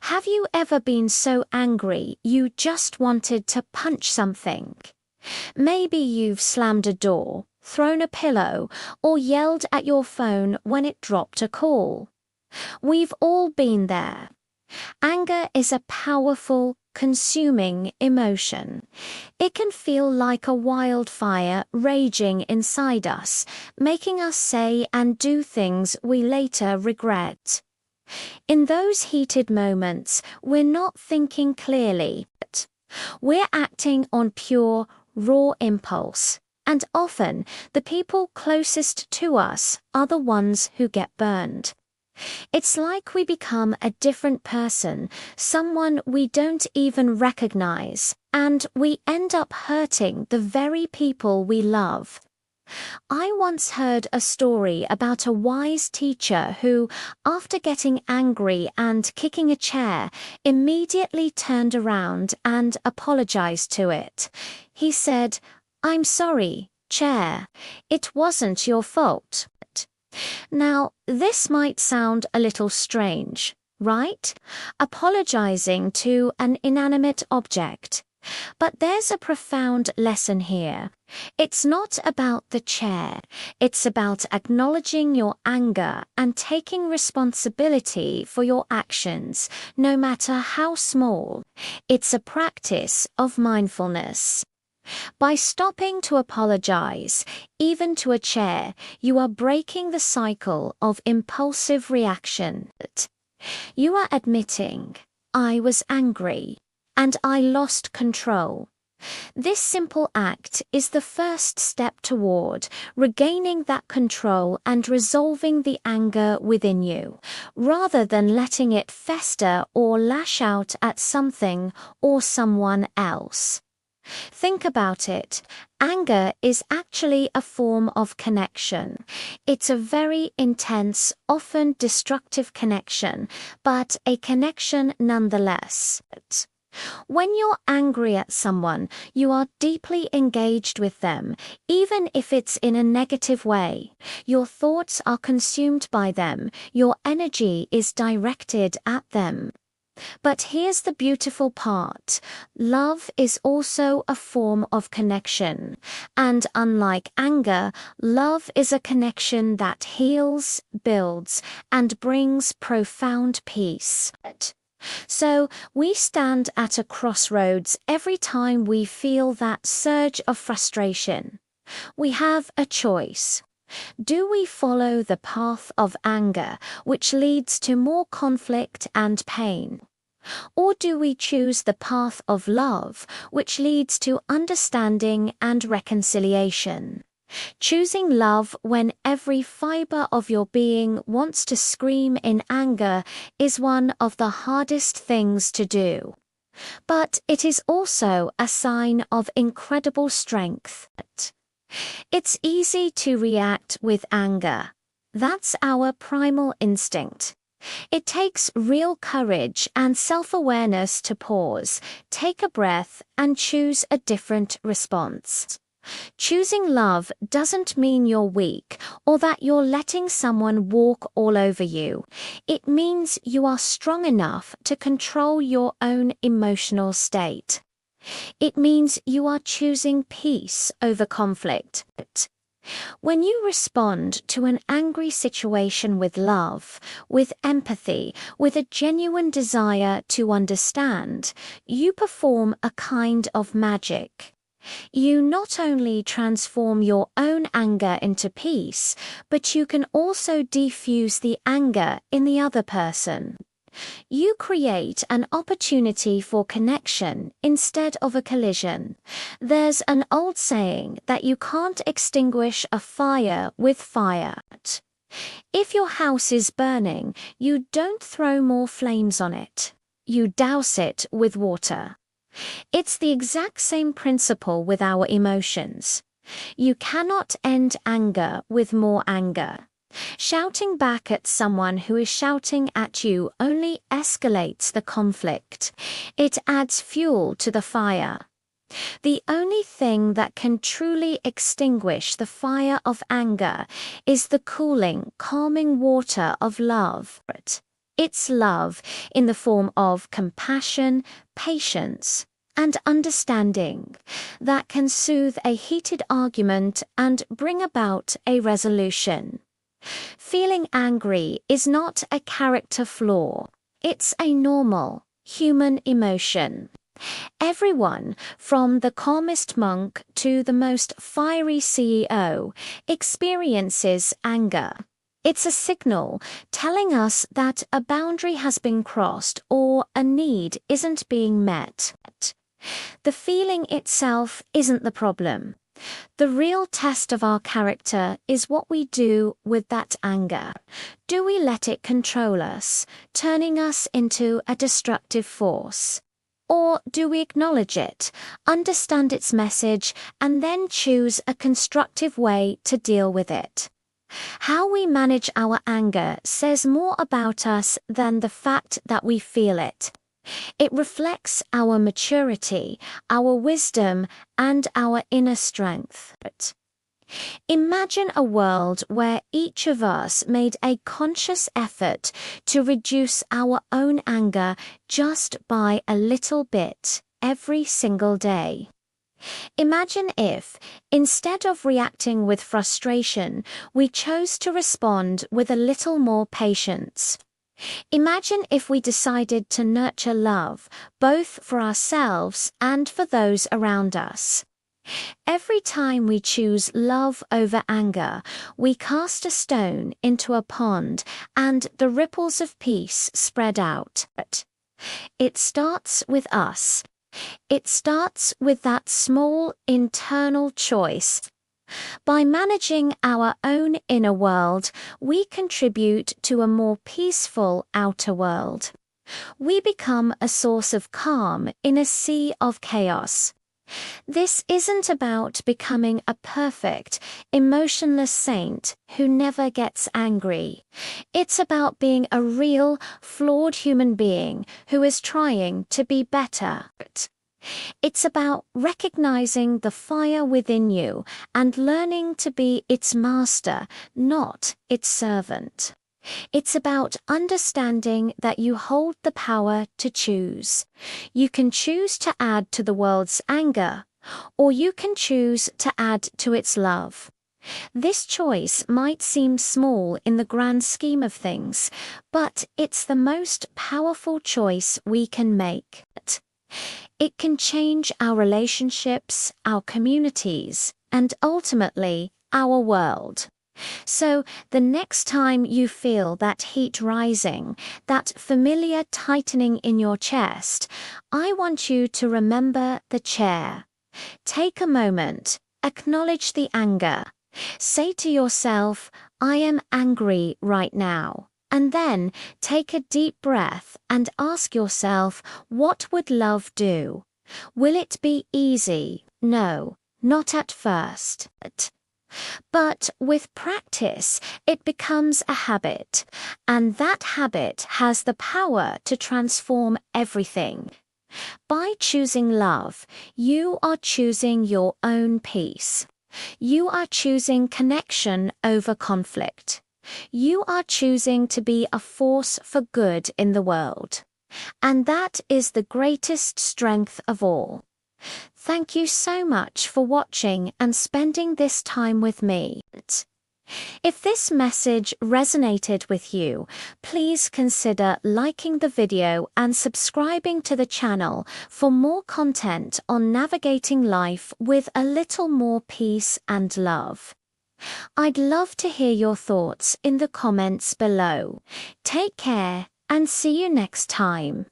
Have you ever been so angry you just wanted to punch something? Maybe you've slammed a door, thrown a pillow, or yelled at your phone when it dropped a call. We've all been there. Anger is a powerful, consuming emotion. It can feel like a wildfire raging inside us, making us say and do things we later regret. In those heated moments, we're not thinking clearly. We're acting on pure, raw impulse, and often the people closest to us are the ones who get burned. It's like we become a different person, someone we don't even recognize, and we end up hurting the very people we love. I once heard a story about a wise teacher who, after getting angry and kicking a chair, immediately turned around and apologized to it. He said, "I'm sorry, chair. It wasn't your fault." Now, this might sound a little strange, right? Apologizing to an inanimate object. But there's a profound lesson here. It's not about the chair. It's about acknowledging your anger and taking responsibility for your actions, no matter how small. It's a practice of mindfulness. By stopping to apologize, even to a chair, you are breaking the cycle of impulsive reaction. You are admitting, "I was angry, and I lost control." This simple act is the first step toward regaining that control and resolving the anger within you, rather than letting it fester or lash out at something or someone else. Think about it. Anger is actually a form of connection. It's a very intense, often destructive connection, but a connection nonetheless. When you're angry at someone, you are deeply engaged with them, even if it's in a negative way. Your thoughts are consumed by them, your energy is directed at them. But here's the beautiful part. Love is also a form of connection. And unlike anger, love is a connection that heals, builds, and brings profound peace. So we stand at a crossroads every time we feel that surge of frustration. We have a choice. Do we follow the path of anger, which leads to more conflict and pain? Or do we choose the path of love, which leads to understanding and reconciliation? Choosing love when every fiber of your being wants to scream in anger is one of the hardest things to do. But it is also a sign of incredible strength. It's easy to react with anger. That's our primal instinct. It takes real courage and self-awareness to pause, take a breath, and choose a different response. Choosing love doesn't mean you're weak or that you're letting someone walk all over you. It means you are strong enough to control your own emotional state. It means you are choosing peace over conflict. When you respond to an angry situation with love, with empathy, with a genuine desire to understand, you perform a kind of magic. You not only transform your own anger into peace, but you can also defuse the anger in the other person. You create an opportunity for connection instead of a collision. There's an old saying that you can't extinguish a fire with fire. If your house is burning, you don't throw more flames on it. You douse it with water. It's the exact same principle with our emotions. You cannot end anger with more anger. Shouting back at someone who is shouting at you only escalates the conflict. It adds fuel to the fire. The only thing that can truly extinguish the fire of anger is the cooling, calming water of love. It's love in the form of compassion, patience, and understanding that can soothe a heated argument and bring about a resolution. Feeling angry is not a character flaw. It's a normal, human emotion. Everyone, from the calmest monk to the most fiery CEO, experiences anger. It's a signal telling us that a boundary has been crossed or a need isn't being met. The feeling itself isn't the problem. The real test of our character is what we do with that anger. Do we let it control us, turning us into a destructive force? Or do we acknowledge it, understand its message, and then choose a constructive way to deal with it? How we manage our anger says more about us than the fact that we feel it. It reflects our maturity, our wisdom, and our inner strength. Imagine a world where each of us made a conscious effort to reduce our own anger just by a little bit every single day. Imagine if, instead of reacting with frustration, we chose to respond with a little more patience. Imagine if we decided to nurture love, both for ourselves and for those around us. Every time we choose love over anger, we cast a stone into a pond and the ripples of peace spread out. It starts with us. It starts with that small internal choice. By managing our own inner world, we contribute to a more peaceful outer world. We become a source of calm in a sea of chaos. This isn't about becoming a perfect, emotionless saint who never gets angry. It's about being a real, flawed human being who is trying to be better. It's about recognizing the fire within you and learning to be its master, not its servant. It's about understanding that you hold the power to choose. You can choose to add to the world's anger, or you can choose to add to its love. This choice might seem small in the grand scheme of things, but it's the most powerful choice we can make. It can change our relationships, our communities, and ultimately, our world. So, the next time you feel that heat rising, that familiar tightening in your chest, I want you to remember the chair. Take a moment, acknowledge the anger. Say to yourself, I am angry right now. And then take a deep breath and ask yourself, what would love do? Will it be easy? No, not at first. But with practice, it becomes a habit, and that habit has the power to transform everything. By choosing love, you are choosing your own peace. You are choosing connection over conflict. You are choosing to be a force for good in the world. And that is the greatest strength of all. Thank you so much for watching and spending this time with me. If this message resonated with you, please consider liking the video and subscribing to the channel for more content on navigating life with a little more peace and love. I'd love to hear your thoughts in the comments below. Take care and see you next time.